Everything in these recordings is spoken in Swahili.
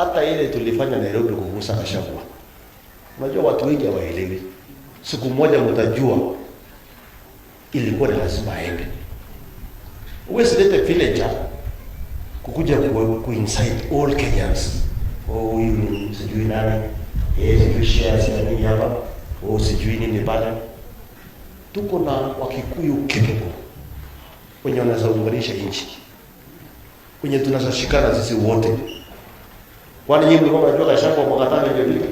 hata ile tulifanya Nairobi kugusa Gachagua. Unajua watu wengi hawaelewi. Siku moja mtajua ilikuwa ni lazima aende. Uwesilete villager kukuja ku-incite all Kenyans. Oh, huyu ni sijui nani, sijui shares na nini hapa, sijui nini pale. Tuko na Wakikuyu capable wenye wanaweza kuunganisha nchi, wenye tunaweza shikana sisi wote. Kwani nyinyi mlikuwa mnajua Gachagua mwaka 5 iliyopita?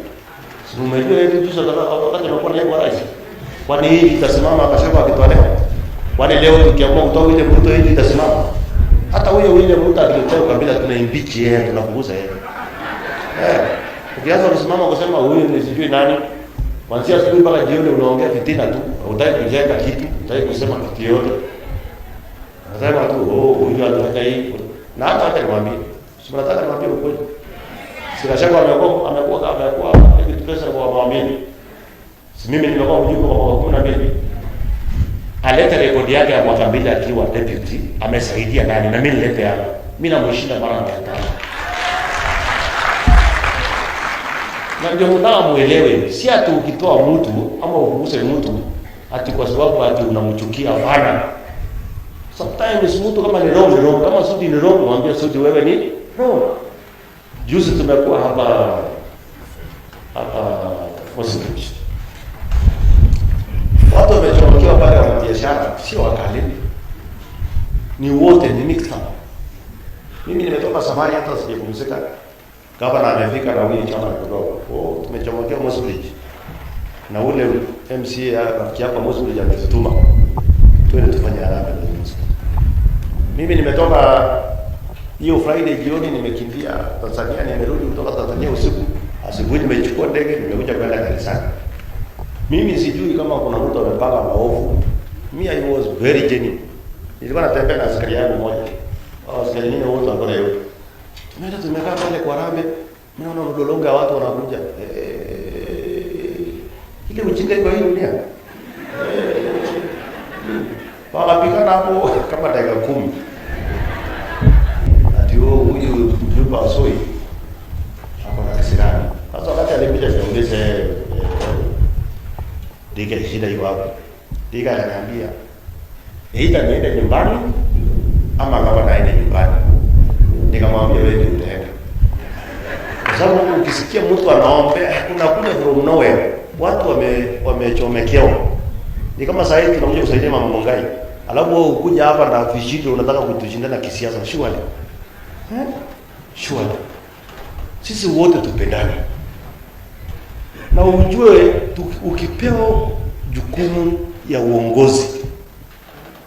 Si mmejua hivi juzi wakati anakuwa naibu rais? Kwani hii itasimama Gachagua akitolewa? Kwani leo tukiamua kutoa William Ruto hii itasimama? Hata huyo William Ruto akitolewa kabila tuna impeach yeye, tunapunguza yeye. Ukianza kusimama kusema huyu ni sijui nani, kuanzia asubuhi mpaka jioni unaongea fitina tu, hutaki kujenga kitu, hutaki kusema kitu yote. Nasema tu huyu anataka hii. Na hata niwaambie, si mnataka niwaambie ukweli. Si Gachagua amekuwa hivi pesa kwa muamini. Si mimi nimekuwa mjumbe kwa 12. Aleta rekodi yake ya mwaka 2 akiwa deputy, amesaidia nani na mimi nilete hapa. Mimi namshinda mara 500. Na ndio mtaka muelewe, si ati ukitoa mtu ama ukuguse mtu ati kwa sababu ati unamchukia, hapana. Sometimes mtu kama ni wrong, kama Sudi ni wrong, mwambie Sudi wewe ni wrong. Juzi tumekuwa hapa Mosambiki. Watu wamechomokewa pale wa biashara, sio wakali. Ni wote ni mixed up. Mimi nimetoka safari hata sijapumzika. Gavana amefika na wiki chama kidogo. Tumechomokea Mosambiki. Na ule MCA rafiki hapa Mosambiki ametutuma. Twende tufanye haraka na Mosambiki. Mimi nimetoka hiyo Friday jioni, nimekimbia Tanzania, nimerudi kutoka Tanzania usiku. Asubuhi nimechukua ndege nimekuja kwenda kanisani. Mimi sijui kama kuna mtu amepanga maovu. Me I was very genuine. Nilikuwa natembea na askari yangu mmoja. Askari wengine wote wako na yote. Tumekaa pale kwa Rame, mimi naona mdolonga watu wanakuja. Ile ujinga iko hii dunia. Wakapigana hapo kama dakika 10. Huyu mjumba Asoi hapo na kasirani. Sasa wakati alipita niongeze Dika shida hiyo hapo. Dika ananiambia, "Either niende nyumbani ama kama naende nyumbani." Nikamwambia wewe utaenda. Kwa sababu ukisikia mtu anaombea unakuja from nowhere. Watu wamechomekewa. Ni kama sasa hivi tunakuja kusaidia mama Mongai. Alafu wewe ukuja hapa na vishindo unataka kutushindana kisiasa, surely. Surely. Sisi wote tupendane. Na ujue ukipewa jukumu ya uongozi,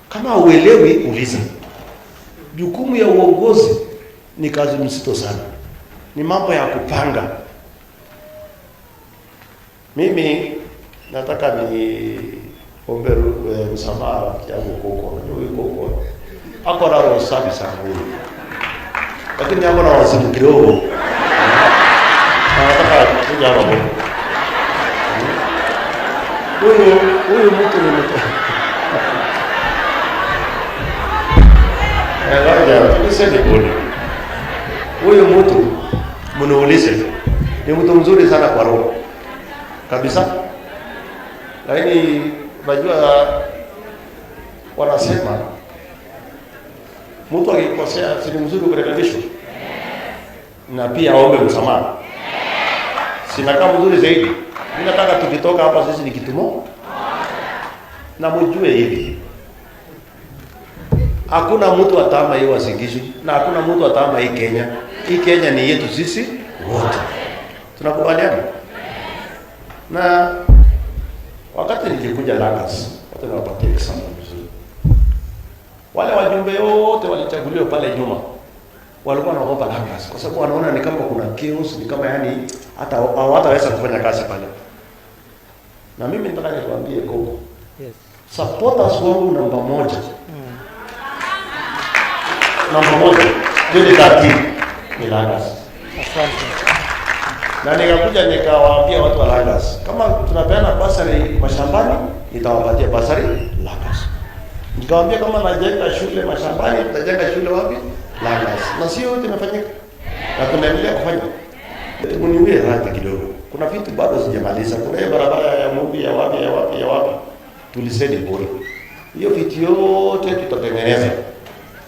kama uelewi uliza. Jukumu ya uongozi ni kazi mzito sana. Ni mambo ya kupanga. Mimi nataka ni ombe msamaha yangu Koko. Unajua Koko ako na roho safi sana huyu. Lakini hapo na wazimu kidogo. Nataka kuja hapa bwana. Huyu mtu ni mtu. Niseme bwana. Huyu mtu mnuulize. Ni mtu mzuri sana kwa roho. Kabisa. Lakini unajua wanasema mtu akikosea si mzuri kurekebishwa. Na pia aombe msamaha. Sina kama mzuri zaidi. Mimi nataka tukitoka hapa sisi ni kitu moja. Na mjue hivi. Hakuna mtu atama hiyo asingishwe na hakuna mtu atama hii Kenya. Hii Kenya ni yetu sisi wote. Tunakubaliana? Na wakati nilikuja Langas, watu wanapatia example vizuri. Wale wajumbe wote walichaguliwa pale nyuma. Walikuwa wanaogopa Langas kwa sababu wanaona ni kama kuna chaos, ni kama yani hata hawataweza kufanya kazi pale. Na mimi nataka nikwambie Koko. Yes. Supporters wangu namba 1. Namba 1 ndio kati ni Langas. Asante. Na nikakuja nikawaambia watu wa Langas, kama tunapeana basari mashambani, nitawapatia basari Langas. Nikawaambia kama najenga shule mashambani, tutajenga shule wapi? Langas. Na sio yote imefanyika. Na tunaendelea kufanya. Muniwie radhi kidogo. Kuna vitu bado sijamaliza. Kuna hiyo barabara ya Mungu ya wapi. Tuliseni bora. Hiyo vitu yote tutatengeneza.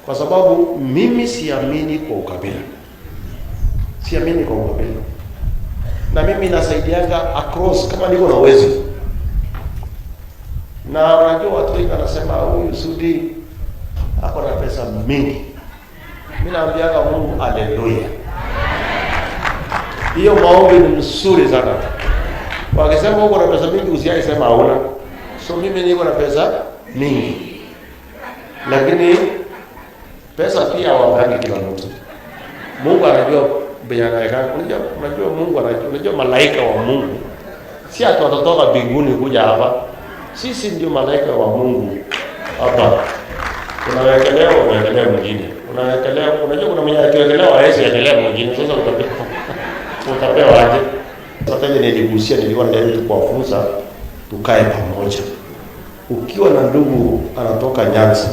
Kwa sababu mimi siamini kwa ukabila. Siamini kwa ukabila. Na mimi nasaidianga across kama niko na uwezo. Na unajua watu wengi wanasema huyu Sudi ako na pesa mingi. Mimi naambianga Mungu haleluya. Hiyo maombi ni mzuri sana. Wakisema uko na pesa mingi usiaje sema hauna. So mimi niko na pesa mingi. Lakini pesa pia hawaangi kila mtu. Mungu anajua bayana yake. Unajua Mungu anajua, unajua malaika wa Mungu. Si ati watatoka mbinguni kuja hapa. Sisi ndio malaika wa Mungu hapa. Unawekelea mwingine. Unajua kuna mwenye akiwekelewa hawezi akelea mwingine. Sasa utapewa aje? Sasa ile niligusia, nilikuwa najaribu kuwafunza tukae pamoja. Ukiwa na ndugu anatoka Nyanza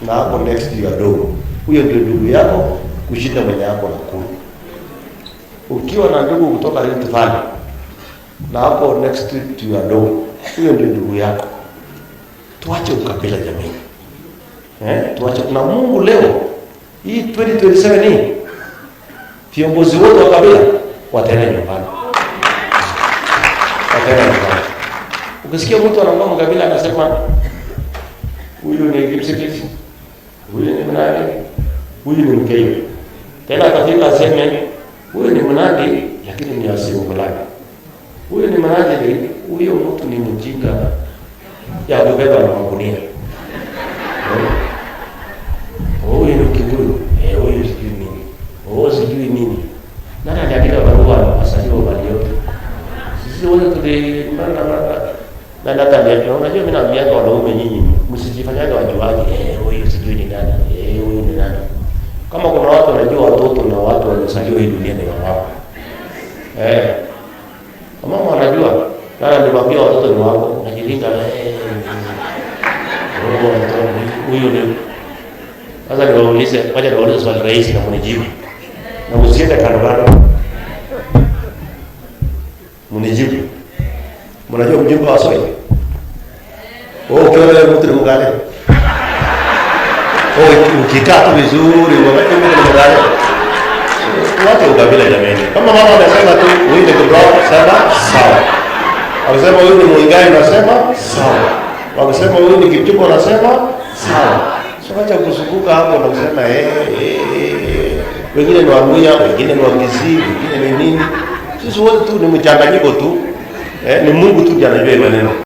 na hapo next to your door, huyo ndio ndugu yako kushinda mwenye yako Nakuru. Ukiwa na ndugu kutoka Rift Valley na hapo next to your door, huyo ndio ndugu yako. Tuache ukabila jamii. Tuache na Mungu leo hii 2027 hii. Viongozi wote wa kabila wataenda nyumbani. Ukisikia mtu anaongea mkabila anasema huyu ni Kipsigis, huyu ni Mnandi, huyu ni Mkenya. Tena atafika aseme huyu ni Mnandi lakini ni asimu fulani. Huyu ni Mnandi, huyo mtu ni mjinga ya kubeba na magunia. Huyu ni Kikuyu, huyu sijui nini. Sijui nini. Nani aliandika barua asaliwa bali yote? Sisi wote na hata leo unajua mimi naambia wanaume nyinyi msijifanyaje wajuaji. Huyu sijui ni nani. Huyu ni nani. Kama kuna watu wanajua watoto na watu waliozaliwa hii dunia ni wao. Kama wanajua, kana niwaambia watoto ni wao, najilinda huyu ni. Sasa niwaulize, wacha niwaulize swali rahisi na mnijibu. Na msiende kando. Mnijibu. Mnajua mjimbo wa Swahili? Ukiona mtu ni mgani? Ukikaa tu vizuri, wakati mimi ni mgani? Watu ukabila jamani. Kama mama anasema tu huyu ni Kibao, sema sawa. Akisema huyu ni Mwingani nasema sawa. Wakisema huyu ni Kipchumba nasema sawa. Sio acha kuzunguka hapo na kusema wengine ni Waluhya, wengine ni Wakisii, wengine ni nini. Sisi wote tu ni mchanganyiko tu. Ni Mungu tu ndiye anajua maneno.